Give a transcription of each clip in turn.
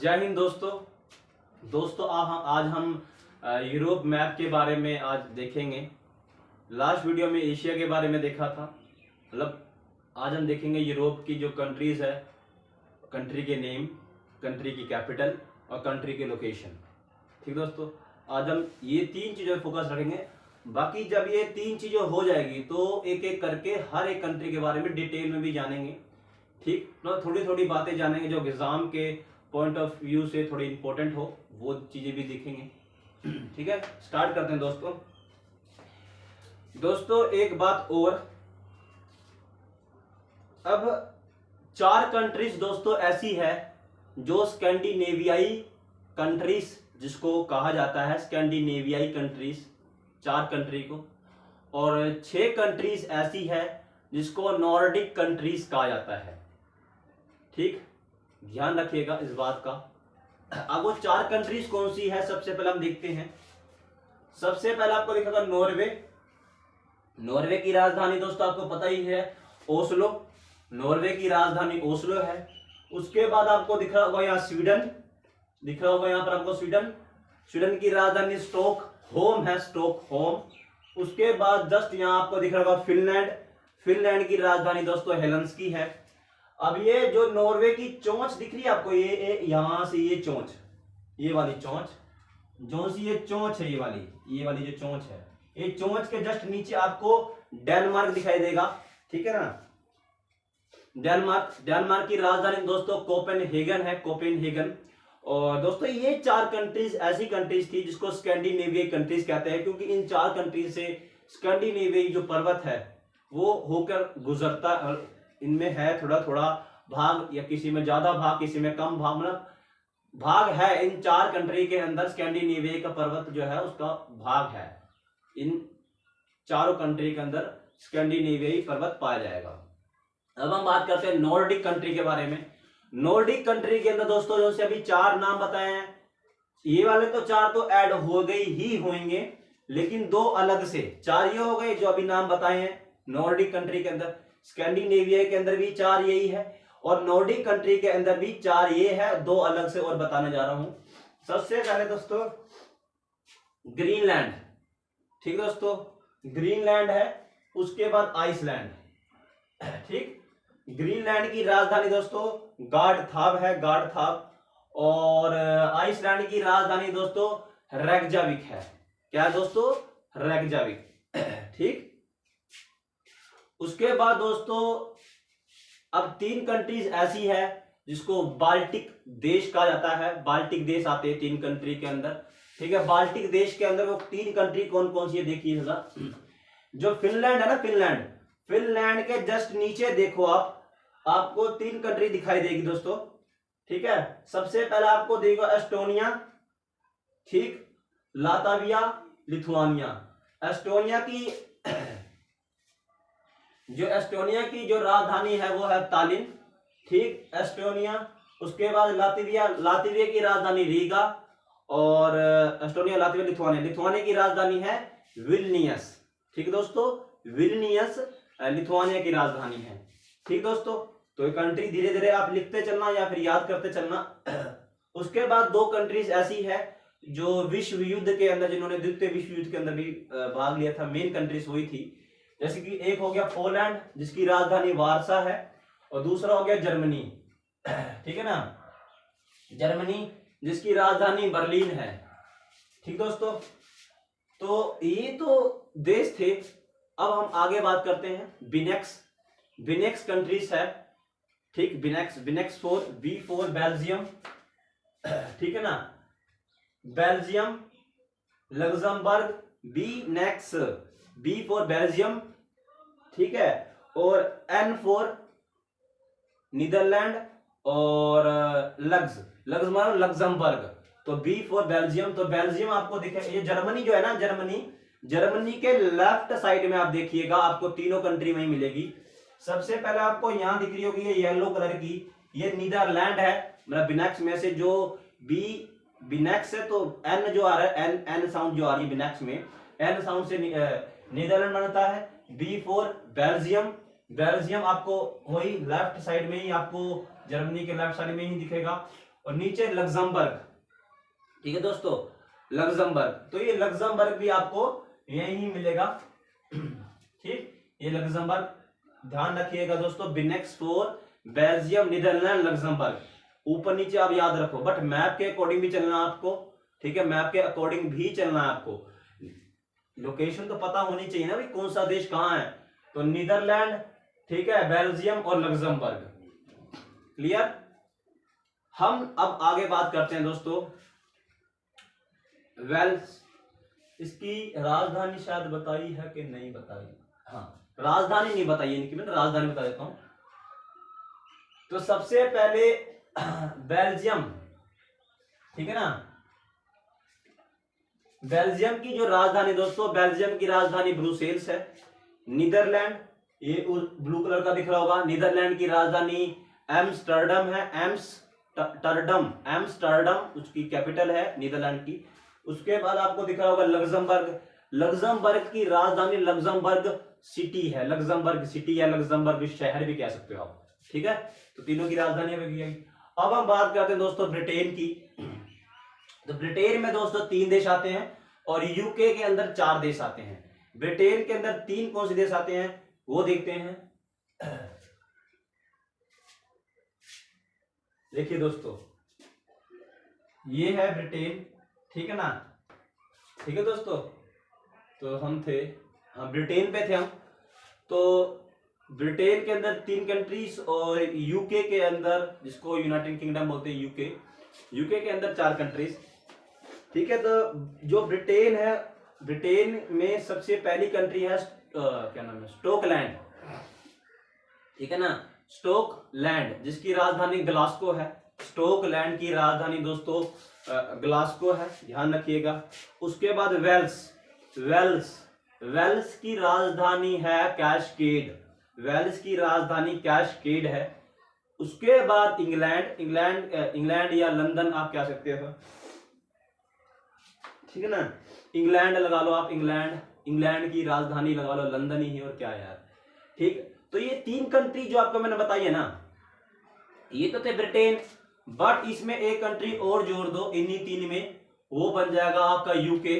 जय हिंद दोस्तों आज हम यूरोप मैप के बारे में आज देखेंगे। लास्ट वीडियो में एशिया के बारे में देखा था, मतलब आज हम देखेंगे यूरोप की जो कंट्रीज है, कंट्री के नेम, कंट्री की कैपिटल और कंट्री के लोकेशन। ठीक दोस्तों, आज हम ये तीन चीज़ों पर फोकस रखेंगे। बाकी जब ये तीन चीज़ें हो जाएगी तो एक एक करके हर एक कंट्री के बारे में डिटेल में भी जानेंगे। ठीक, तो थोड़ी थोड़ी बातें जानेंगे जो एग्जाम के पॉइंट ऑफ व्यू से थोड़ी इंपॉर्टेंट हो, वो चीजें भी देखेंगे। ठीक है, स्टार्ट करते हैं दोस्तों एक बात और, अब 4 कंट्रीज दोस्तों ऐसी है जो स्कैंडिनेवियाई कंट्रीज जिसको कहा जाता है, स्कैंडिनेवियाई कंट्रीज 4 कंट्री को, और 6 कंट्रीज ऐसी है जिसको नॉर्डिक कंट्रीज कहा जाता है। ठीक, ध्यान रखिएगा इस बात का। अब वो 4 कंट्रीज कौन सी है, सबसे पहले हम देखते हैं। सबसे पहले आपको दिखेगा नॉर्वे। नॉर्वे की राजधानी दोस्तों आपको पता ही है, ओस्लो। नॉर्वे की राजधानी ओस्लो है। उसके बाद आपको दिख रहा होगा यहाँ स्वीडन, दिख रहा होगा यहाँ पर आपको स्वीडन। स्वीडन की राजधानी स्टॉकहोम है, स्टॉकहोम। उसके बाद जस्ट यहाँ आपको दिख रहा होगा फिनलैंड। फिनलैंड की राजधानी दोस्तों हेलसिंकी है। अब ये जो नॉर्वे की चोंच दिख रही है आपको, ये यहां से ये चोंच, ये वाली चोंच, जो सी ये चोंच है, ये वाली जो चोंच है, ये चोंच के जस्ट नीचे आपको डेनमार्क दिखाई देगा। ठीक है ना, डेनमार्क की राजधानी दोस्तों कोपेनहेगन है, कोपेनहेगन। और दोस्तों ये 4 कंट्रीज ऐसी कंट्रीज थी जिसको स्कैंडिनेवियाई कंट्रीज कहते हैं, क्योंकि इन 4 कंट्रीज से स्कैंडिनेवियाई जो पर्वत है वो होकर गुजरता, इनमें है थोड़ा थोड़ा भाग, या किसी में ज्यादा भाग, किसी में कम भाग, मतलब भाग है इन 4 कंट्री के अंदर। स्कैंडिनेविया का पर्वत जो है उसका भाग है, इन चारों कंट्री के अंदर स्कैंडिनेवियाई पर्वत पाया जाएगा। अब हम बात करते हैं नॉर्डिक कंट्री के बारे में। नॉर्डिक कंट्री के अंदर दोस्तों जो से अभी 4 नाम बताए हैं, ये वाले तो 4 तो ऐड हो गई ही होंगे, लेकिन 2 अलग से 4 ये हो गए जो अभी नाम बताए हैं नॉर्डिक कंट्री के अंदर। स्कैंडिनेविया के अंदर भी 4 यही है, और नॉर्डिक कंट्री के अंदर भी 4 ये है, 2 अलग से और बताने जा रहा हूं। सबसे पहले दोस्तों ग्रीनलैंड। ठीक दोस्तों, ग्रीनलैंड है। उसके बाद आइसलैंड। ठीक, ग्रीनलैंड की राजधानी दोस्तों गार्डथाब है, गार्डथाब। और आइसलैंड की राजधानी दोस्तों रेकजाविक है। क्या है दोस्तों? रेकजाविक। ठीक, उसके बाद दोस्तों अब 3 कंट्रीज ऐसी है जिसको बाल्टिक देश कहा जाता है। बाल्टिक देश आते हैं 3 कंट्री के अंदर। ठीक है, बाल्टिक देश के अंदर वो 3 कंट्री कौन कौन सी है देखिए जरा। जो फिनलैंड है ना, फिनलैंड के जस्ट नीचे देखो आपको 3 कंट्री दिखाई देगी दोस्तों। ठीक है, सबसे पहला आपको देगा एस्टोनिया, ठीक, लातविया, लिथुआनिया। एस्टोनिया की जो राजधानी है वो है तालिन। ठीक, एस्टोनिया। उसके बाद लातविया की राजधानी रीगा। और एस्टोनिया, लातविया, लिथुआनिया की राजधानी है विल्नियस। ठीक दोस्तों, विल्नियस लिथुआनिया की राजधानी है। ठीक दोस्तों, तो ये कंट्री धीरे धीरे आप लिखते चलना या फिर याद करते चलना। उसके बाद 2 कंट्रीज ऐसी है जो विश्व युद्ध के अंदर, जिन्होंने द्वितीय विश्व युद्ध के अंदर भी भाग लिया था, मेन कंट्रीज वही थी। जैसे कि एक हो गया पोलैंड जिसकी राजधानी वारसा है, और दूसरा हो गया जर्मनी। ठीक है ना, जर्मनी जिसकी राजधानी बर्लिन है। ठीक दोस्तों, तो ये तो देश थे। अब हम आगे बात करते हैं बिनेक्स कंट्रीज है। ठीक, बिनेक्स 4 B4 बेल्जियम। ठीक है ना, बेल्जियम, लग्जमबर्ग, B4 बेल्जियम। ठीक है, और N4 नीदरलैंड, और लग्जमबर्ग। तो B4 बेल्जियम। तो बेल्जियम आपको दिखे, ये जर्मनी जो है ना, जर्मनी के लेफ्ट साइड में आप देखिएगा, आपको तीनों कंट्री में ही मिलेगी। सबसे पहले आपको यहां दिख रही होगी ये येलो कलर की, ये नीदरलैंड है। मतलब बिनेक्स में से जो बिनेक्स है, तो N जो आ रहा है, N साउंड जो आ रही है बिनेक्स में, N साउंड से नीदरलैंड बनता है। B4 बेल्जियम आपको वही लेफ्ट साइड में ही, आपको जर्मनी के लेफ्ट साइड में ही दिखेगा। और नीचे लग्जमबर्ग। ठीक है दोस्तों, लग्जमबर्ग। तो ये लग्जमबर्ग भी आपको यही मिलेगा। ठीक, ये लग्जमबर्ग ध्यान रखिएगा दोस्तों। बिनेक्स फोर, बेल्जियम, नीदरलैंड, लग्जमबर्ग, ऊपर नीचे आप याद रखो, बट मैप के अकॉर्डिंग भी चलना आपको। ठीक है, मैप के अकॉर्डिंग भी चलना है आपको। लोकेशन तो पता होनी चाहिए ना भाई, कौन सा देश कहां है। तो नीदरलैंड, ठीक है, बेल्जियम और लग्जमबर्ग। क्लियर। हम अब आगे बात करते हैं दोस्तों वेल्स। इसकी राजधानी शायद बताई है कि नहीं बताई। हाँ, राजधानी नहीं बताई, इनकी मैं राजधानी बता देता हूं। तो सबसे पहले बेल्जियम, ठीक है ना, बेल्जियम की जो राजधानी दोस्तों, बेल्जियम की राजधानी ब्रुसेल्स है। नीदरलैंड, ये ब्लू कलर का दिख रहा होगा, नीदरलैंड की राजधानी एम्स्टर्डम है। एम्स्टर्डम उसकी कैपिटल है नीदरलैंड की। उसके बाद आपको दिख रहा होगा लग्जमबर्ग। लग्जमबर्ग की राजधानी लग्जमबर्ग सिटी है, लग्जमबर्ग सिटी या लग्जमबर्ग शहर भी कह सकते हो आप। ठीक है, तो तीनों की राजधानी है। अब हम बात करते हैं दोस्तों ब्रिटेन की। तो ब्रिटेन में दोस्तों 3 देश आते हैं और यूके के अंदर 4 देश आते हैं। ब्रिटेन के अंदर 3 कौन से देश आते हैं वो देखते हैं। देखिए दोस्तों, ये है ब्रिटेन, ठीक है ना। ठीक है दोस्तों, तो हम थे, हाँ ब्रिटेन पे थे हम। तो ब्रिटेन के अंदर 3 कंट्रीज और यूके के अंदर, जिसको यूनाइटेड किंगडम बोलते हैं, यूके के अंदर 4 कंट्रीज। ठीक है, तो जो ब्रिटेन है, ब्रिटेन में सबसे पहली कंट्री है क्या नाम है, स्टॉकलैंड। ठीक है ना, स्टॉकलैंड, जिसकी राजधानी ग्लासगो है। स्टॉकलैंड की राजधानी दोस्तों ग्लासगो है, ध्यान रखिएगा। उसके बाद वेल्स की राजधानी है कैस्केड। वेल्स की राजधानी कैस्केड है। उसके बाद इंग्लैंड या लंदन आप कह सकते हो। ठीक है ना, इंग्लैंड लगा लो आप, इंग्लैंड की राजधानी लगा लो लंदन ही है, और क्या यार। ठीक, तो ये 3 कंट्री जो आपको मैंने बताई है ना, ये तो थे ब्रिटेन, बट इसमें एक कंट्री और जोड़ दो इन्हीं 3 में, वो बन जाएगा आपका यूके।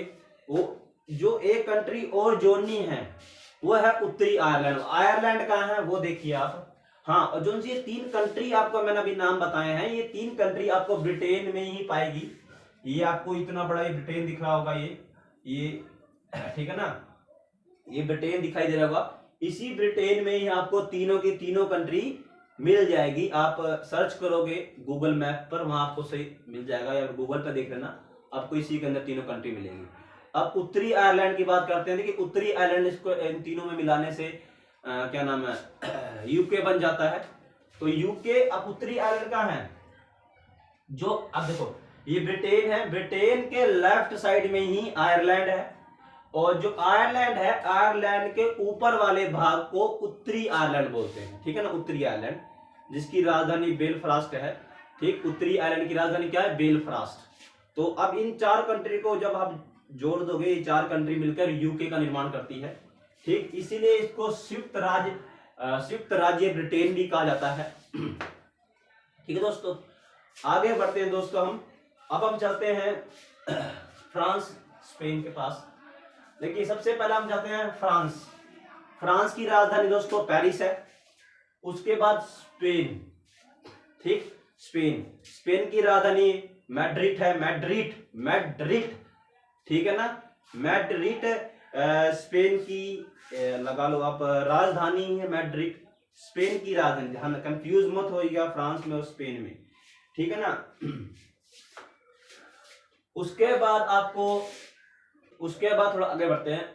वो जो एक कंट्री और जोड़नी है वो है उत्तरी आयरलैंड। आयरलैंड कहाँ है वो देखिए आप। हाँ, और जो ये 3 कंट्री आपको मैंने अभी नाम बताए हैं, ये 3 कंट्री आपको ब्रिटेन में ही पाएगी। ये आपको इतना बड़ा ये ब्रिटेन दिख रहा होगा, ये ठीक है ना, ये ब्रिटेन दिखाई दे रहा होगा। इसी ब्रिटेन में ही आपको तीनों की तीनों कंट्री मिल जाएगी। आप सर्च करोगे गूगल मैप पर, वहां आपको सही मिल जाएगा, या गूगल पर देख लेना, आपको इसी के अंदर तीनों कंट्री मिलेंगी। अब उत्तरी आयरलैंड की बात करते हैं। देखिए उत्तरी आयरलैंड, इसको इन तीनों में मिलाने से क्या नाम है, यूके बन जाता है। तो यूके, अब उत्तरी आयरलैंड कहाँ है, जो अब देखो ये ब्रिटेन है, ब्रिटेन के लेफ्ट साइड में ही आयरलैंड है, और जो आयरलैंड है, आयरलैंड के ऊपर वाले भाग को उत्तरी आयरलैंड बोलते हैं। ठीक है ना, उत्तरी आयरलैंड, जिसकी राजधानी बेलफास्ट है। ठीक, उत्तरी आयरलैंड की राजधानी क्या है, बेलफास्ट। तो अब इन 4 कंट्री को जब आप जोड़ दोगे, ये 4 कंट्री मिलकर यूके का निर्माण करती है। ठीक, इसीलिए इसको संयुक्त राज्य ब्रिटेन भी कहा जाता है। ठीक है दोस्तों, आगे बढ़ते हैं दोस्तों हम। अब हम चलते हैं फ्रांस, स्पेन के पास। देखिए सबसे पहले हम जाते हैं फ्रांस की राजधानी दोस्तों पेरिस है। उसके बाद स्पेन। ठीक, स्पेन की राजधानी मैड्रिड है, मैड्रिड। ठीक है ना, मैड्रिड स्पेन की लगा लो आप राजधानी है, मैड्रिड स्पेन की राजधानी। ध्यान, कंफ्यूज मत होइएगा फ्रांस में और स्पेन में। ठीक है ना, उसके बाद थोड़ा आगे बढ़ते हैं।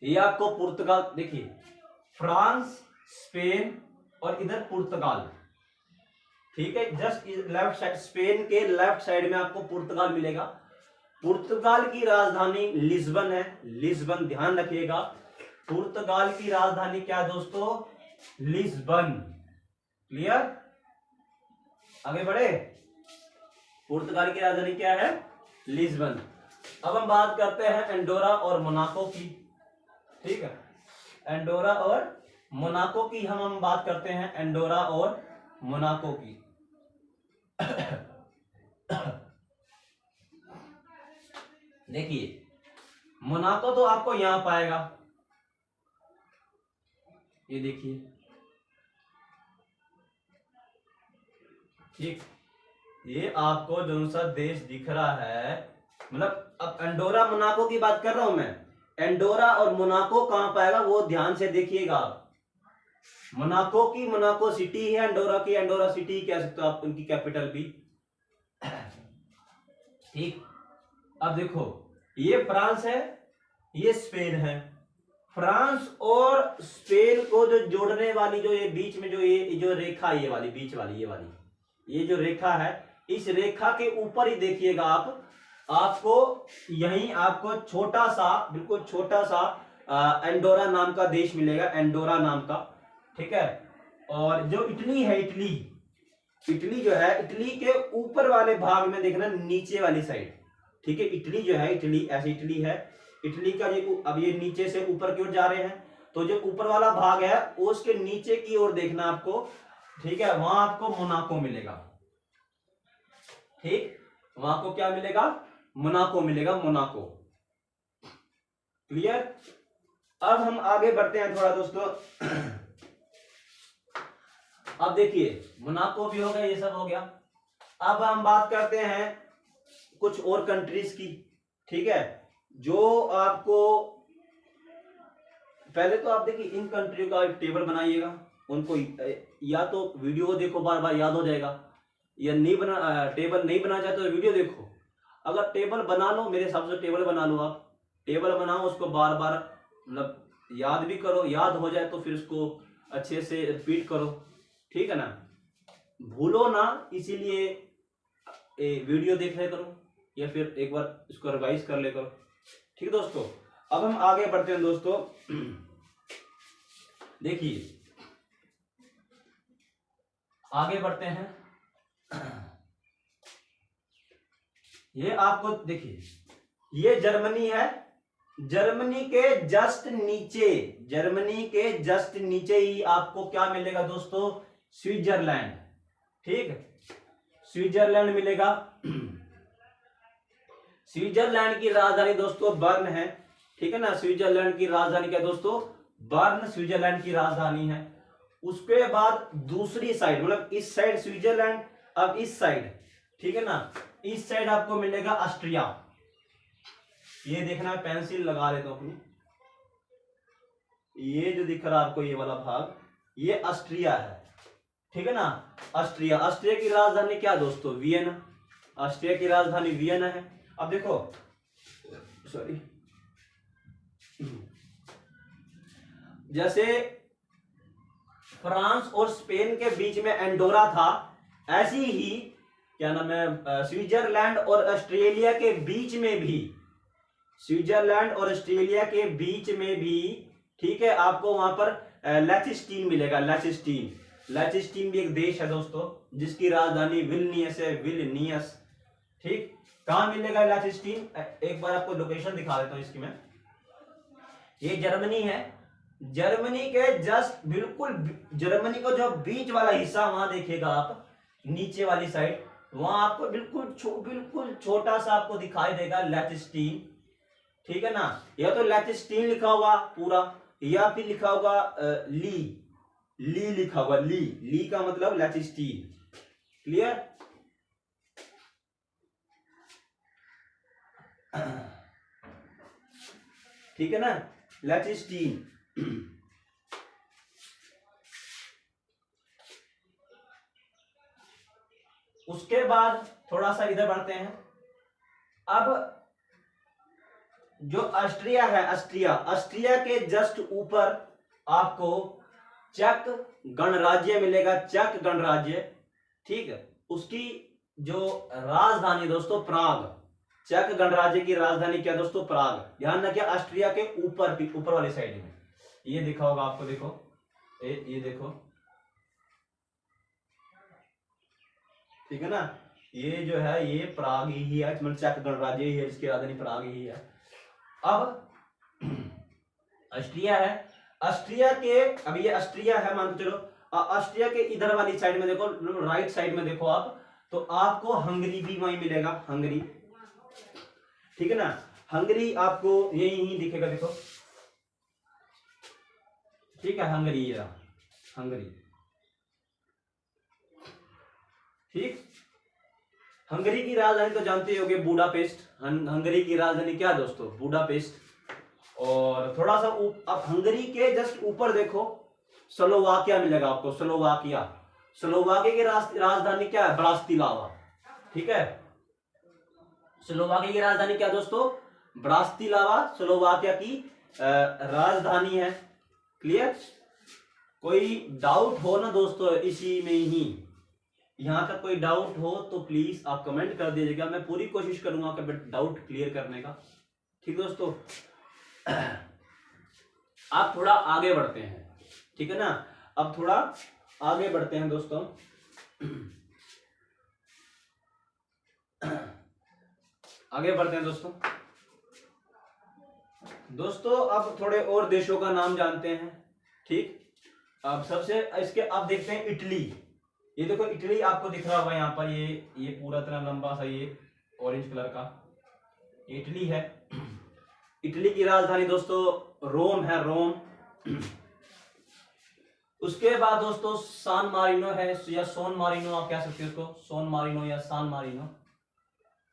ये आपको पुर्तगाल, देखिए फ्रांस, स्पेन और इधर पुर्तगाल। ठीक है, जस्ट लेफ्ट साइड, स्पेन के लेफ्ट साइड में आपको पुर्तगाल मिलेगा। पुर्तगाल की राजधानी लिस्बन है, लिस्बन, ध्यान रखिएगा। पुर्तगाल की राजधानी क्या दोस्तों, लिस्बन। क्लियर, आगे बढ़े। पुर्तगाल की राजधानी क्या है, लिस्बन। अब हम बात करते हैं एंडोरा और मोनाको की। ठीक है, एंडोरा और मोनाको की हम बात करते हैं, एंडोरा और मोनाको की। देखिए मोनाको तो आपको यहां पाएगा, ये देखिए, ठीक, ये आपको जो सा देश दिख रहा है, मतलब अब एंडोरा मोनाको की बात कर रहा हूं मैं, एंडोरा और मोनाको कहां पाएगा वो ध्यान से देखिएगा आप। मोनाको की मोनाको सिटी है, एंडोरा की एंडोरा सिटी कह सकते हो आप, उनकी कैपिटल भी, ठीक। अब देखो ये फ्रांस है, ये स्पेन है। फ्रांस और स्पेन को जो जोड़ने वाली जो ये बीच में जो ये जो रेखा, ये वाली बीच वाली, ये जो रेखा है, इस रेखा के ऊपर ही देखिएगा आप, आपको यहीं आपको छोटा सा, बिल्कुल छोटा सा एंडोरा नाम का देश मिलेगा, एंडोरा नाम का, ठीक है। और जो इटली है, इटली जो है, इटली के ऊपर वाले भाग में देखना, नीचे वाली साइड, ठीक है। इटली जो है, इटली ऐसी इटली है, इटली का ये अब ये नीचे से ऊपर की ओर जा रहे हैं, तो जो ऊपर वाला भाग है उसके नीचे की ओर देखना आपको, ठीक है। वहां आपको मोनाको मिलेगा, ठीक, वहां को क्या मिलेगा, मोनाको मिलेगा, मोनाको, क्लियर। अब हम आगे बढ़ते हैं थोड़ा दोस्तों। अब देखिए मोनाको भी हो गया, ये सब हो गया। अब हम बात करते हैं कुछ और कंट्रीज की, ठीक है, जो आपको, पहले तो आप देखिए इन कंट्रियों का एक टेबल बनाइएगा, उनको या तो वीडियो देखो, बार बार याद हो जाएगा, या नहीं बना, टेबल नहीं बना चाहते तो वीडियो देखो। अगर टेबल बना लो, मेरे हिसाब से टेबल बना लो, आप टेबल बनाओ, उसको बार बार मतलब याद भी करो, याद हो जाए तो फिर उसको अच्छे से रिपीट करो, ठीक है ना, भूलो ना, इसीलिए वीडियो देख ले करो, या फिर एक बार इसको रिवाइज कर ले करो, ठीक है दोस्तों। अब हम आगे बढ़ते हैं दोस्तों। देखिए आगे बढ़ते हैं, ये आपको देखिए, ये जर्मनी है, जर्मनी के जस्ट नीचे, जर्मनी के जस्ट नीचे ही आपको क्या मिलेगा दोस्तों, स्विट्जरलैंड, ठीक, स्विट्जरलैंड मिलेगा। स्विट्जरलैंड की राजधानी दोस्तों बर्न है, ठीक है ना, स्विट्जरलैंड की राजधानी क्या दोस्तों, बर्न स्विट्जरलैंड की राजधानी है। उसके बाद दूसरी साइड, मतलब इस साइड स्विट्जरलैंड, अब इस साइड, ठीक है ना, इस साइड आपको मिलेगा ऑस्ट्रिया, ये देखना, पेंसिल लगा लेता हूं अपनी, ये जो दिख रहा है आपको ये वाला भाग, ये ऑस्ट्रिया है, ठीक है ना, ऑस्ट्रिया। ऑस्ट्रिया की राजधानी क्या दोस्तों, वियना, ऑस्ट्रिया की राजधानी वियना है। अब देखो, सॉरी, जैसे फ्रांस और स्पेन के बीच में एंडोरा था, ऐसी ही क्या नाम है, स्विट्जरलैंड और ऑस्ट्रेलिया के बीच में भी, स्विट्जरलैंड और ऑस्ट्रेलिया के बीच में भी, ठीक है, आपको वहां पर लिechtenstein मिलेगा, लिechtenstein भी एक देश है दोस्तों, जिसकी राजधानी विल्नियस है, विल्नियस, ठीक। कहां मिलेगा लिechtenstein, एक बार आपको लोकेशन दिखा देता हूं इसकी मैं, ये जर्मनी है, जर्मनी के जस्ट बिल्कुल, जर्मनी को जो बीच वाला हिस्सा वहां देखिएगा आप, नीचे वाली साइड, वहां आपको बिल्कुल छोटा सा आपको दिखाई देगा लिechtenstein, ठीक है ना, या तो लिechtenstein लिखा होगा पूरा, या फिर लिखा होगा ली लिखा होगा, ली का मतलब लिechtenstein, क्लियर। ठीक है ना, लिechtenstein। उसके बाद थोड़ा सा इधर बढ़ते हैं। अब जो ऑस्ट्रिया है, ऑस्ट्रिया के जस्ट ऊपर आपको चेक गणराज्य मिलेगा, चेक गणराज्य, ठीक है। उसकी जो राजधानी दोस्तों प्राग, चेक गणराज्य की राजधानी क्या दोस्तों, प्राग। ध्यान रखिए ऑस्ट्रिया के ऊपर वाली साइड में ये दिखा होगा आपको, देखो ये देखो, ठीक है ना, ये जो है ये प्राग ही है, मतलब चेक गणराज्य ही है, इसकी राजधानी प्राग ही है। अब ऑस्ट्रिया है, ऑस्ट्रिया के, अब ये ऑस्ट्रिया है मान के चलो, ऑस्ट्रिया के इधर वाली साइड में देखो, राइट साइड में देखो आप, तो आपको हंगरी भी वहीं मिलेगा, हंगरी, ठीक है ना। हंगरी आपको यही ही दिखेगा, देखो, ठीक है, हंगरी, ये हंगरी, ठीक। हंगरी की राजधानी तो जानते होगे बुडापेस्ट। हंगरी की राजधानी क्या दोस्तों? बुडापेस्ट। और थोड़ा सा अब हंगरी के जस्ट ऊपर देखो, स्लोवाकिया मिलेगा आपको, स्लोवाकिया। स्लोवाकिया की राजधानी क्या है? ब्रातिस्लावा, ठीक है। स्लोवाकिया की राजधानी क्या दोस्तों? ब्रातिस्लावा स्लोवाकिया की राजधानी है। क्लियर? कोई डाउट हो ना दोस्तों इसी में ही, यहां तक कोई डाउट हो तो प्लीज आप कमेंट कर दीजिएगा, मैं पूरी कोशिश करूंगा कि डाउट क्लियर करने का, ठीक दोस्तों। आप थोड़ा आगे बढ़ते हैं, ठीक है ना। अब थोड़ा आगे बढ़ते हैं दोस्तों। आगे बढ़ते हैं दोस्तों। अब थोड़े और देशों का नाम जानते हैं, ठीक। अब सबसे इसके अब देखते हैं इटली। ये देखो इटली आपको दिख रहा होगा यहाँ पर, ये पूरा तरह लंबा सा ये ऑरेंज कलर का इटली है। इटली की राजधानी दोस्तों रोम है, रोम। उसके बाद दोस्तों सान मारिनो है, या सोन मारिनो आप कह सकते हो उसको, सोन मारिनो या सान मारिनो,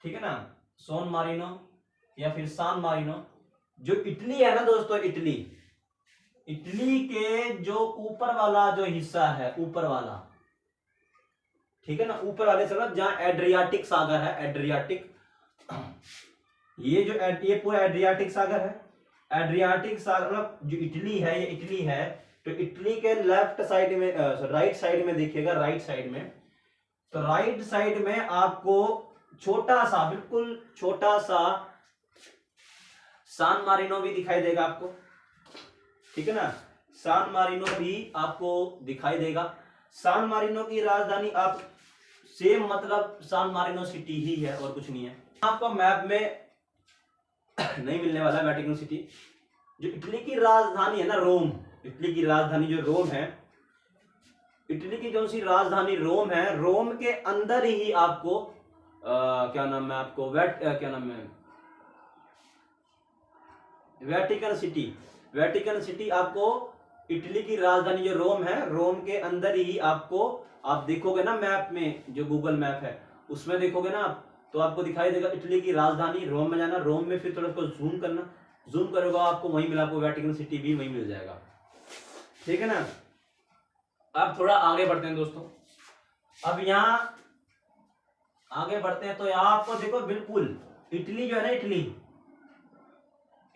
ठीक है ना। सोन मारिनो या फिर सान मारिनो। जो इटली है ना दोस्तों, इटली के जो ऊपर वाला जो हिस्सा है, ऊपर वाला, ठीक है ना, ऊपर वाले तरफ जहां एड्रियाटिक सागर है, एड्रियाटिक, ये पूरा एड्रियाटिक सागर है। एड्रियाटिक सागर मतलब जो इटली है, ये इटली है, तो इटली के लेफ्ट साइड में, राइट साइड में देखिएगा, राइट साइड में, तो राइट साइड में आपको छोटा सा, बिल्कुल छोटा सा सान मारिनो भी दिखाई देगा आपको, ठीक है ना। सान मारिनो भी आपको दिखाई देगा। सान मारिनो की राजधानी आप सेम मतलब सान मारिनो सिटी ही है और कुछ नहीं है। आपको मैप में नहीं मिलने वाला वेटिकन सिटी। जो इटली की राजधानी है ना रोम, इटली की राजधानी जो रोम है, इटली की जो सी राजधानी रोम है, रोम के अंदर ही आपको क्या नाम है आपको क्या नाम है वेटिकन सिटी आपको, इटली की राजधानी जो रोम है, रोम के अंदर ही आपको, आप देखोगे ना मैप में, जो गूगल मैप है उसमें देखोगे ना आप, तो आपको दिखाई देगा इटली की राजधानी रोम में जाना, रोम में फिर थोड़ा उसको जूम करना, जूम करोगे आपको वहीं मिला, आपको वेटिकन सिटी भी वहीं मिल जाएगा, ठीक है ना। अब थोड़ा आगे बढ़ते हैं दोस्तों। अब यहाँ आगे बढ़ते हैं तो यहाँ आपको देखो बिल्कुल इटली जो है ना,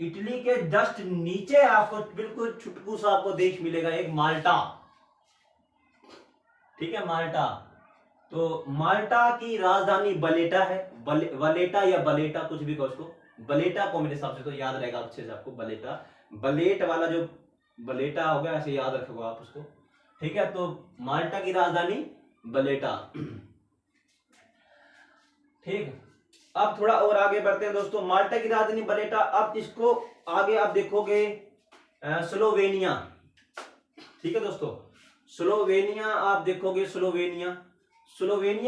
इटली के जस्ट नीचे आपको बिल्कुल छुटकू सा आपको देश मिलेगा, एक माल्टा, ठीक है, माल्टा। तो माल्टा की राजधानी बलेटा है, वलेटा या बलेटा कुछ भी कहो उसको, बलेटा को मेरे हिसाब से तो याद रहेगा अच्छे से आपको, बलेटा, बलेट वाला जो बलेटा होगा ऐसे याद रखोगे आप उसको, ठीक है। तो माल्टा की राजधानी बलेटा, ठीक। अब थोड़ा और आगे बढ़ते हैं दोस्तों। माल्टा की राजधानी बलेटा। अब इसको आगे आप देखोगे स्लोवेनिया, ठीक है दोस्तों, स्लोवेनिया आप देखोगे, स्लोवेनिया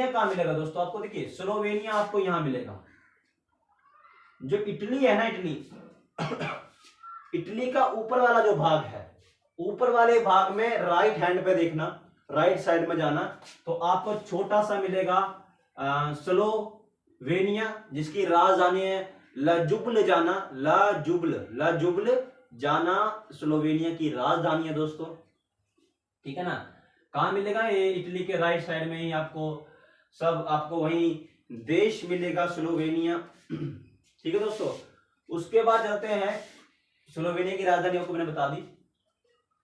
कहां मिलेगा दोस्तों आपको? देखिए स्लोवेनिया आपको यहां मिलेगा। जो इटली है ना, इटली का ऊपर वाला जो भाग है, ऊपर वाले भाग में राइट हैंड पे देखना, राइट साइड में जाना, तो आपको छोटा सा मिलेगा स्लोवेनिया, जिसकी राजधानी है लजुब्ल जाना, लजुब्ल जाना स्लोवेनिया की राजधानी है दोस्तों, ठीक है ना। कहां मिलेगा? ये इटली के राइट साइड में ही आपको सब आपको वही देश मिलेगा, स्लोवेनिया, ठीक है दोस्तों। उसके बाद चलते हैं, स्लोवेनिया की राजधानी आपको मैंने बता दी।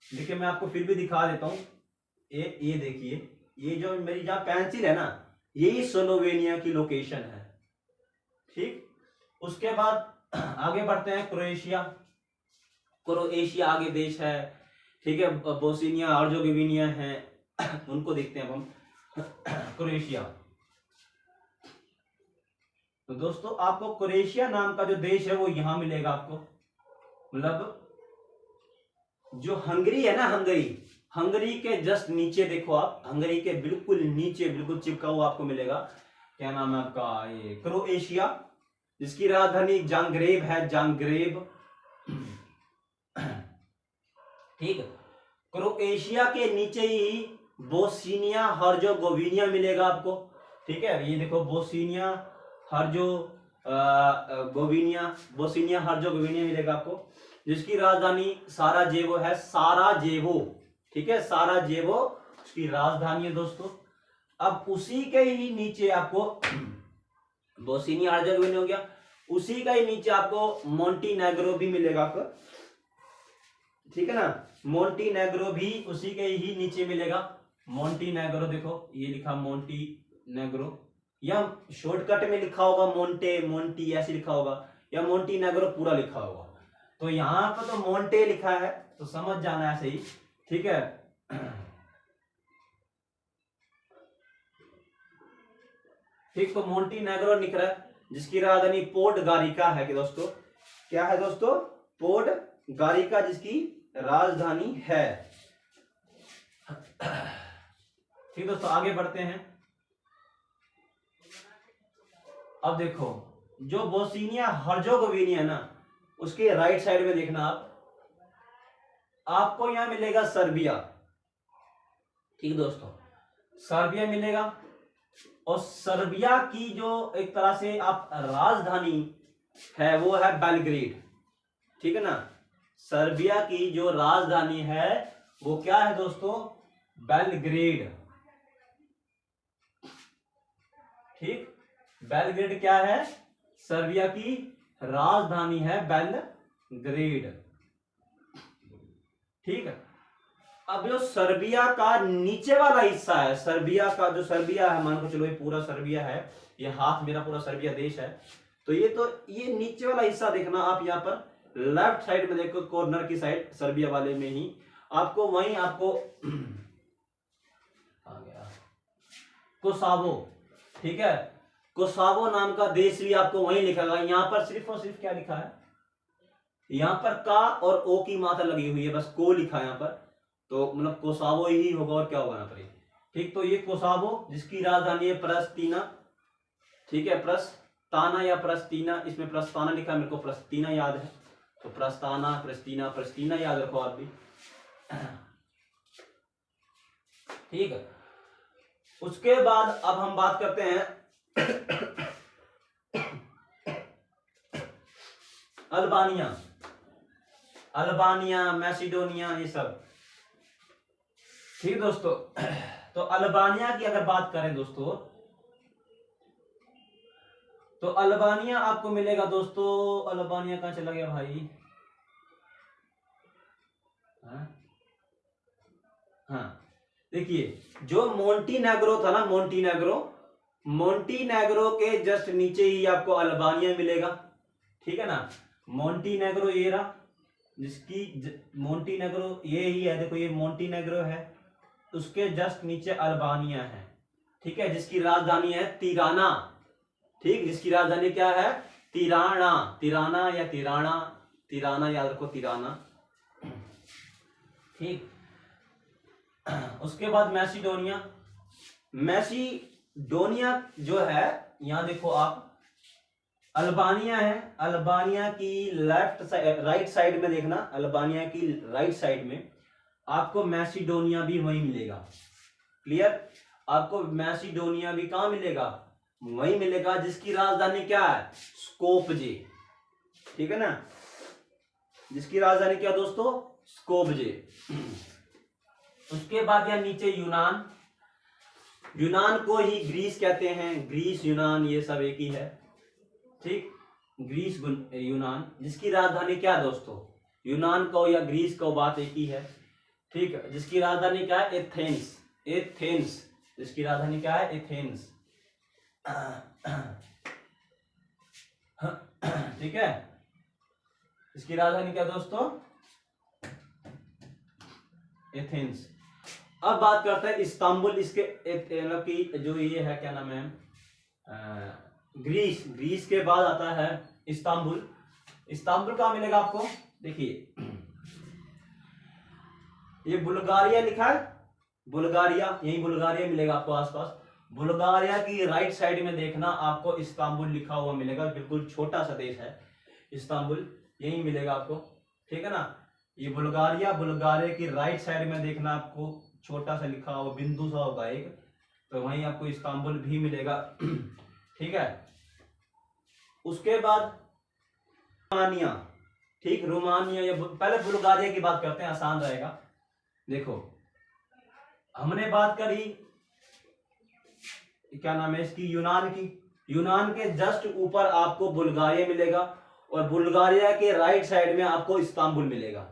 देखिए मैं आपको फिर भी दिखा देता हूं, ये देखिए, ये जो मेरी जहां पेंसिल है ना, यही स्लोवेनिया की लोकेशन है, ठीक। उसके बाद आगे बढ़ते हैं, क्रोएशिया आगे देश है, ठीक है। बोस्निया हर्जेगोविना है, उनको देखते हैं हम। क्रोएशिया, तो दोस्तों आपको क्रोएशिया नाम का जो देश है वो यहां मिलेगा आपको, मतलब जो हंगरी है ना, हंगरी, हंगरी के जस्ट नीचे देखो आप, हंगरी के बिल्कुल नीचे बिल्कुल चिपका हुआ आपको मिलेगा, क्या नाम है आपका, ये क्रोएशिया, जिसकी राजधानी जांग्रेब है, जांग्रेब। ठीक, क्रोएशिया के नीचे ही बोस्निया हर्जोगोविनिया मिलेगा आपको। ठीक है, ये देखो बोस्निया हर्जोगोविनिया, बोस्निया हर्जोगोविनिया मिलेगा आपको, जिसकी राजधानी साराजेवो है, साराजेवो। ठीक है, साराजेवो उसकी राजधानी है दोस्तों। अब उसी के ही नीचे आपको बोस्निया हर्जोगोविनिया हो गया, उसी का ही नीचे आपको मोंटीनेग्रो भी मिलेगा आपको। ठीक है ना, मोंटीनेग्रो भी उसी के ही नीचे मिलेगा। मोंटीनेग्रो देखो ये लिखा मोंटीनेग्रो, या शॉर्टकट में लिखा होगा मोंटे, मोंटी ऐसे लिखा होगा, या मोंटीनेग्रो पूरा लिखा होगा। तो यहां पर तो मोंटे लिखा है तो समझ जाना है सही। ठीक है, ठीक, तो मोंटीनेग्रो लिख रहा है, जिसकी राजधानी पोडगारिका है कि दोस्तों, क्या है दोस्तों, पोडगारिका जिसकी राजधानी है। ठीक दोस्तों, आगे बढ़ते हैं। अब देखो जो बोस्निया हर्जोगोविनिया ना, उसके राइट साइड में देखना आपको यहां मिलेगा सर्बिया। ठीक दोस्तों, सर्बिया मिलेगा, और सर्बिया की जो एक तरह से आप राजधानी है वो है बेलग्रेड। ठीक है ना, सर्बिया की जो राजधानी है वो क्या है दोस्तों, बेलग्रेड। ठीक, बेलग्रेड क्या है, सर्बिया की राजधानी है बेलग्रेड। ठीक है, अब जो सर्बिया का नीचे वाला हिस्सा है, सर्बिया का जो सर्बिया है, मान को चलो ये पूरा सर्बिया है, ये हाथ मेरा पूरा सर्बिया देश है, तो ये नीचे वाला हिस्सा देखना आप, यहाँ पर लेफ्ट साइड में देखो, कॉर्नर की साइड सर्बिया वाले में ही आपको, वहीं आपको आ गया कोसावो। ठीक है, कोसावो नाम का देश भी आपको वहीं लिखा गया। यहाँ पर सिर्फ और सिर्फ क्या लिखा है, यहाँ पर का और ओ की मात्रा लगी हुई है, बस को लिखा है यहाँ पर, तो मतलब कोसावो ही होगा, और क्या होगा यहाँ पर। ठीक, तो ये कोसावो जिसकी राजधानी है प्रस्तीना। ठीक है, प्रस्ताना या प्रस्तीना, इसमें प्रस्ताना लिखा है, मेरे को प्रस्तीना याद है, तो प्रस्ताना, प्रस्तीना, प्रस्तीना याद रखो आप भी। ठीक है, उसके बाद अब हम बात करते हैं अल्बानिया, अल्बानिया, मैसिडोनिया, ये सब। ठीक दोस्तों, तो अल्बानिया की अगर बात करें दोस्तों, तो अल्बानिया आपको मिलेगा दोस्तों, अल्बानिया कहां चला गया भाई, हाँ देखिए, जो मोंटीनेग्रो था ना, मोंटीनेग्रो के जस्ट नीचे ही आपको अल्बानिया मिलेगा। ठीक है ना, मोंटीनेग्रो ये रहा, जिसकी मोंटीनेग्रो ये ही है, देखो ये मोंटीनेग्रो है, उसके जस्ट नीचे अल्बानिया है। ठीक है, जिसकी राजधानी है तिराना। ठीक, जिसकी राजधानी क्या है, तिराना, तिराना या तिराना, तिराना याद रखो, तिराना। ठीक, उसके बाद मैसिडोनिया, मैसिडोनिया जो है, यहां देखो आप, अल्बानिया है, अल्बानिया की लेफ्ट साइड, राइट साइड में देखना, अल्बानिया की राइट साइड में आपको मैसिडोनिया भी वहीं मिलेगा। क्लियर, आपको मैसिडोनिया भी कहां मिलेगा, वहीं मिलेगा, जिसकी राजधानी क्या है, स्कोपजे। ठीक है ना, जिसकी राजधानी क्या दोस्तों, स्कोपजे। उसके बाद या नीचे यूनान, यूनान को ही ग्रीस कहते हैं, ग्रीस यूनान ये सब एक ही है। ठीक, ग्रीस यूनान, जिसकी राजधानी क्या है दोस्तों, यूनान को या ग्रीस को बात एक ही है। ठीक है, जिसकी राजधानी क्या है, एथेंस, एथेंस, जिसकी राजधानी क्या है, एथेंस। ठीक है, इसकी राजधानी क्या दोस्तों, एथेंस। अब बात करते हैं इस्तांबुल, इसके मतलब की जो ये है, क्या नाम है, ग्रीस, ग्रीस के बाद आता है इस्तांबुल। इस्तांबुल कहां मिलेगा आपको, देखिए ये बुल्गारिया लिखा है, बुल्गारिया, यही बुल्गारिया मिलेगा आपको आसपास। बुल्गारिया की राइट साइड में देखना आपको इस्तांबुल लिखा हुआ मिलेगा, बिल्कुल छोटा सा देश है इस्तांबुल, यही मिलेगा आपको, ठीक है ना। ये बुल्गारिया, बुल्गारिया की राइट साइड में देखना आपको छोटा सा लिखा हुआ बिंदु सा होगा एक, तो वहीं आपको इस्तांबुल भी मिलेगा, ठीक है। उसके बाद रोमानिया, ठीक, रोमानिया या पहले बुल्गारिया की बात करते हैं, आसान रहेगा। देखो हमने बात करी क्या नाम है इसकी, यूनान की। यूनान के जस्ट ऊपर आपको बुल्गारिया मिलेगा और बुल्गारिया के राइट साइड में आपको इस्तांबुल मिलेगा,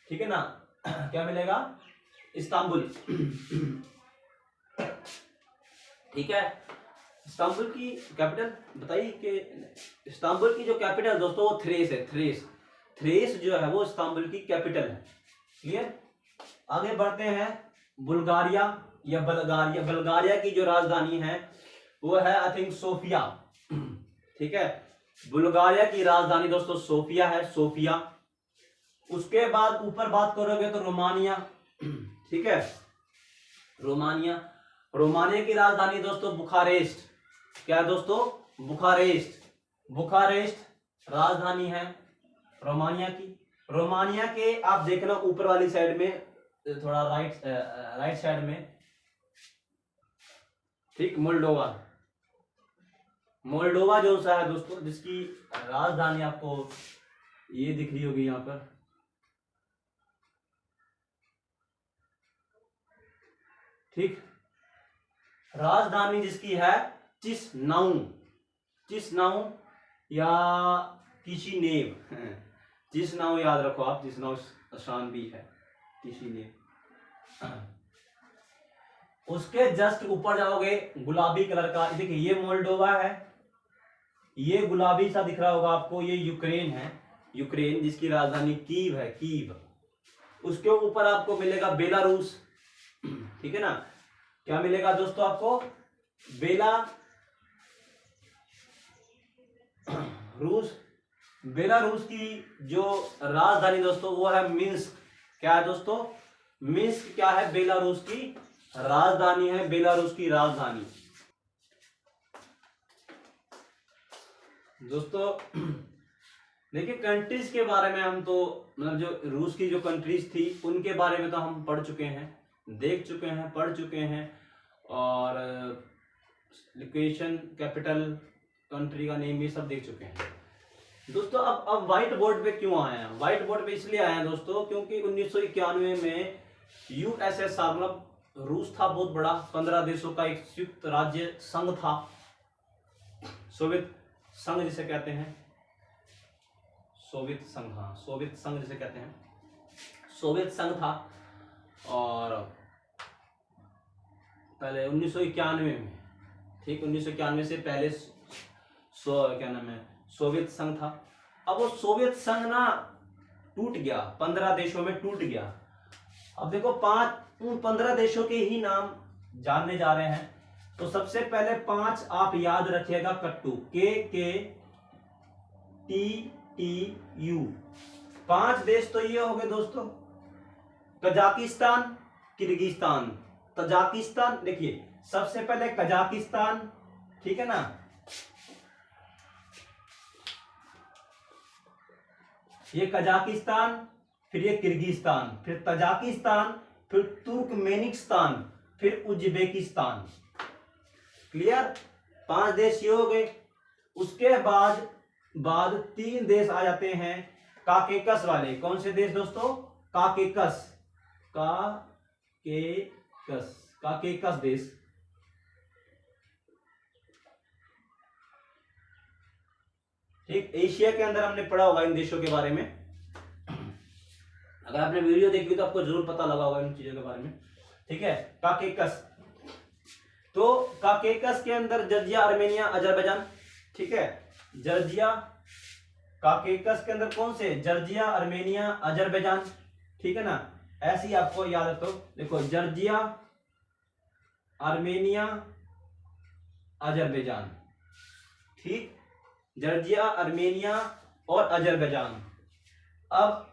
ठीक है ना। क्या मिलेगा, इस्तांबुल, ठीक है। इस्तांबुल की कैपिटल बताइए कि इस्तांबुल की जो कैपिटल दोस्तों वो थ्रेस है, थ्रेस, थ्रेस जो है वो इस्तांबुल की कैपिटल है, क्लियर। आगे बढ़ते हैं, बुल्गारिया या बल्गारिया, बल्गारिया की जो राजधानी है वो है आई थिंक सोफिया, ठीक है। बुल्गारिया की राजधानी दोस्तों सोफिया है, सोफिया। उसके बाद ऊपर बात करोगे तो रोमानिया, ठीक है, रोमानिया। रोमानिया की राजधानी दोस्तों बुखारेस्ट, क्या है दोस्तों, बुखारेस्ट, बुखारेस्ट राजधानी है रोमानिया की। रोमानिया के आप देखना ऊपर वाली साइड में थोड़ा राइट साइड में, ठीक, मोल्डोवा, मोल्डोवा जो सा है दोस्तों, जिसकी राजधानी आपको ये दिख रही होगी यहाँ पर, ठीक, राजधानी जिसकी है चिसनाउ, चिसनाउ या किशिनेव, चिसनाउ याद रखो आप, चिसनाउ आसान भी है, किशिनेव। उसके जस्ट ऊपर जाओगे गुलाबी कलर का, देखिए ये मोल्डोवा है, ये गुलाबी सा दिख रहा होगा आपको, ये यूक्रेन है, यूक्रेन जिसकी राजधानी कीव है, कीव। उसके ऊपर आपको मिलेगा बेलारूस, ठीक है ना। क्या मिलेगा दोस्तों आपको, रूस, बेलारूस की जो राजधानी दोस्तों वो है मिन्स्क, क्या है दोस्तों, मिन्स्क क्या है, बेलारूस की राजधानी है, बेलारूस की राजधानी दोस्तों। देखिए कंट्रीज के बारे में हम तो मतलब जो रूस की जो कंट्रीज थी उनके बारे में तो हम पढ़ चुके हैं, देख चुके हैं, पढ़ चुके हैं, और लोकेशन, कैपिटल, कंट्री का नेम ये सब देख चुके हैं दोस्तों। अब व्हाइट बोर्ड पे क्यों आए हैं, व्हाइट बोर्ड पे इसलिए आए हैं दोस्तों क्योंकि 1991 में यूएसएसआर मतलब रूस था बहुत बड़ा, 15 देशों का एक संयुक्त राज्य संघ था, सोवियत संघ जिसे कहते हैं, सोवियत संघ, हाँ सोवियत संघ जिसे कहते हैं, सोवियत संघ था। और पहले 1991 में, ठीक, 1991 से पहले क्या नाम है, सोवियत संघ था। अब वो सोवियत संघ ना टूट गया, 15 देशों में टूट गया। अब देखो उन 15 देशों के ही नाम जानने जा रहे हैं। तो सबसे पहले 5 आप याद रखिएगा कट्टू, KKTTU। 5 देश तो ये हो गए दोस्तों, कजाकिस्तान, किर्गिस्तान, तजाकिस्तान, देखिए सबसे पहले कजाकिस्तान, ठीक है ना, ये कजाकिस्तान, फिर ये किर्गिस्तान, फिर तजाकिस्तान, फिर तुर्कमेनिस्तान, फिर उज्बेकिस्तान, क्लियर। 5 देश ये हो गए। उसके बाद 3 देश आ जाते हैं काकेकस वाले। कौन से देश दोस्तों, काकेकस, काकेकस देश, ठीक। एशिया के अंदर हमने पढ़ा होगा इन देशों के बारे में, अगर आपने वीडियो देखी तो आपको जरूर पता लगा होगा इन चीजों के बारे में, ठीक है। काकेकस, तो काकेकस के अंदर जर्जिया, आर्मेनिया, अजरबैजान, ठीक है, जर्जिया, काकेकस के अंदर कौन से, जर्जिया, आर्मेनिया, अजरबैजान, ठीक है ना। ऐसे ही आपको याद है, तो देखो जर्जिया, आर्मेनिया, अजरबैजान, ठीक, जर्जिया, आर्मेनिया और अजरबैजान। अब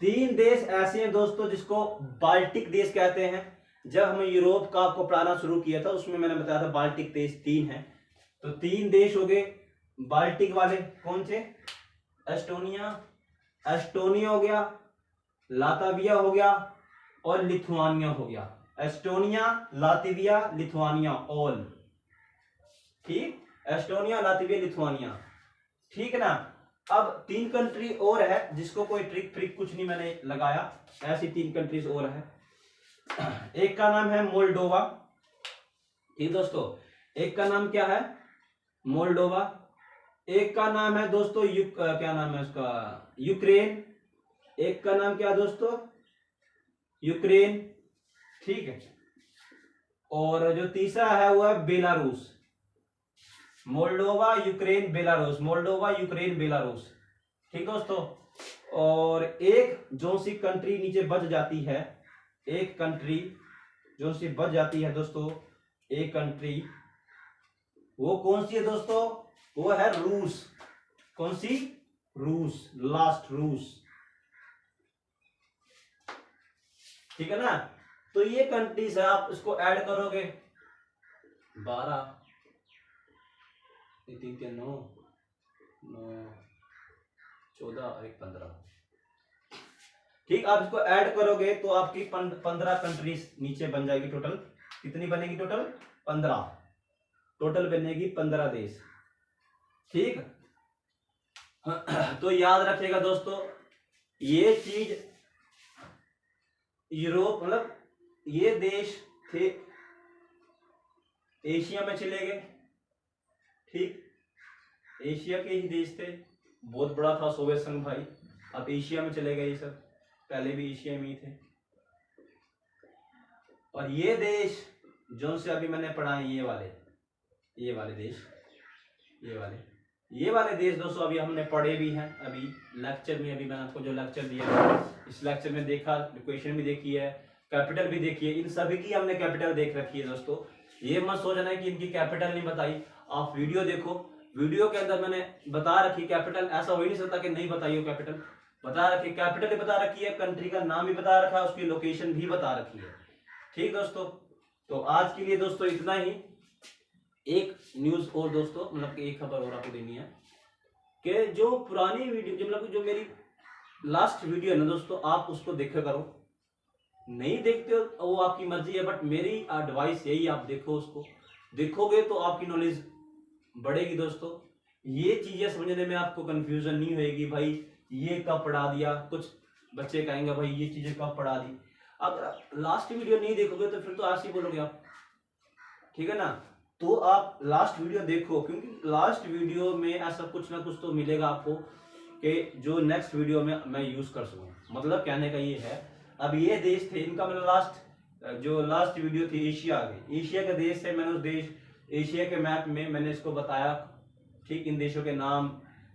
तीन देश ऐसे हैं दोस्तों जिसको बाल्टिक देश कहते हैं। जब हम यूरोप का आपको पढ़ाना शुरू किया था उसमें मैंने बताया था बाल्टिक देश तीन हैं। तो तीन देश हो गए बाल्टिक वाले, कौन से? एस्टोनिया हो गया, लातविया हो गया और लिथुआनिया हो गया। Estonia, Latvia, Lithuania, all. ठीक, एस्टोनिया, लातविया, लिथुआनिया, ठीक है ना। अब तीन कंट्री और है जिसको कोई ट्रिक कुछ नहीं मैंने लगाया, ऐसी तीन कंट्रीज और है। एक का नाम है मोल्डोवा, ठीक दोस्तों, एक का नाम क्या है? मोल्डोवा। एक का नाम है दोस्तों क्या नाम है उसका? यूक्रेन। एक का नाम क्या है दोस्तों? यूक्रेन, ठीक है। और जो तीसरा है वो है Belarus. Moldova, Ukraine, Belarus, Moldova, Ukraine, Belarus, ठीक दोस्तों। और एक जो सी कंट्री नीचे बच जाती है, एक कंट्री जो सी बच जाती है दोस्तों, एक कंट्री, वो कौन सी है दोस्तों? वो है रूस। कौन सी? रूस, लास्ट रूस, ठीक है ना। तो ये कंट्रीज है, आप इसको ऐड करोगे 12 9 14 और 15, ठीक। आप इसको ऐड करोगे तो आपकी 15 कंट्रीज नीचे बन जाएगी। टोटल कितनी बनेगी? टोटल 15, टोटल बनेगी 15 देश, ठीक। तो याद रखिएगा दोस्तों, ये चीज यूरोप मतलब ये देश थे एशिया में चले गए, ठीक। एशिया के ही देश थे, बहुत बड़ा था सोवियत संघ भाई, अब एशिया में चले गए ये सब, पहले भी एशिया में ही थे। और ये देश जो से अभी मैंने पढ़ा है, ये वाले देश, ये वाले देश दोस्तों अभी हमने पढ़े भी हैं। अभी लेक्चर में, अभी मैंने आपको जो लेक्चर दिया इस लेक्चर में देखा, क्वेश्चन भी देखी है, कैपिटल भी देखी है, इन सभी की हमने कैपिटल देख रखी है दोस्तों। ये मत सोचना है कि इनकी कैपिटल नहीं बताई, आप वीडियो देखो, वीडियो के अंदर मैंने बता रखी कैपिटल, ऐसा हो ही नहीं सकता कि नहीं बताई हो कैपिटल, बता रखी, कैपिटल भी बता रखी है, कंट्री का नाम भी बता रखा है, उसकी लोकेशन भी बता रखी है, ठीक दोस्तों। तो आज के लिए दोस्तों इतना ही। एक न्यूज और दोस्तों, मतलब कि एक खबर और आपको देनी है कि जो पुरानी वीडियो, मतलब जो मेरी लास्ट वीडियो है ना दोस्तों, आप उसको देखा करो, नहीं देखते हो वो आपकी मर्जी है, बट मेरी एडवाइस यही, आप देखो, उसको देखोगे तो आपकी नॉलेज बढ़ेगी दोस्तों। ये चीजें समझने में आपको कंफ्यूजन नहीं होएगी, भाई ये कब पढ़ा दिया, कुछ बच्चे कहेंगे भाई ये चीजें कब पढ़ा दी। अगर लास्ट वीडियो नहीं देखोगे तो फिर तो ऐसे ही बोलोगे आप, ठीक है ना। तो आप लास्ट वीडियो देखो, क्योंकि लास्ट वीडियो में ऐसा कुछ ना कुछ तो मिलेगा आपको कि जो नेक्स्ट वीडियो में मैं यूज कर सकूं। मतलब कहने का ये है, अब ये देश थे, इनका मतलब लास्ट वीडियो थी एशिया के, एशिया के देश से मैंने उस देश एशिया के मैप में मैंने इसको बताया, ठीक। इन देशों के नाम,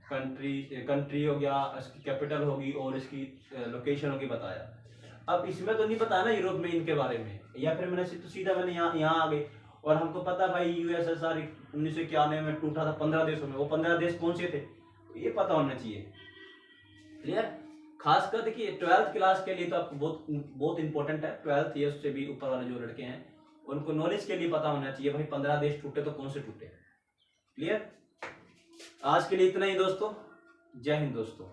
कंट्री हो गया, इसकी कैपिटल होगी और इसकी लोकेशन होगी बताया। अब इसमें तो नहीं बताया ना यूरोप में इनके बारे में, या फिर मैंने सीधा मैंने यहाँ आ गए, और हमको पता भाई यूएसएसआर 1991 में टूटा था 15 देशों में, वो 15 देश कौन से थे ये पता होना चाहिए, क्लियर। खासकर देखिए 12th क्लास के लिए तो आपको बहुत इंपॉर्टेंट है, 12th ईयर्स से भी ऊपर वाले जो लड़के हैं उनको नॉलेज के लिए पता होना चाहिए भाई 15 देश टूटे तो कौन से टूटे, क्लियर। आज के लिए इतना ही दोस्तों, जय हिंद दोस्तों।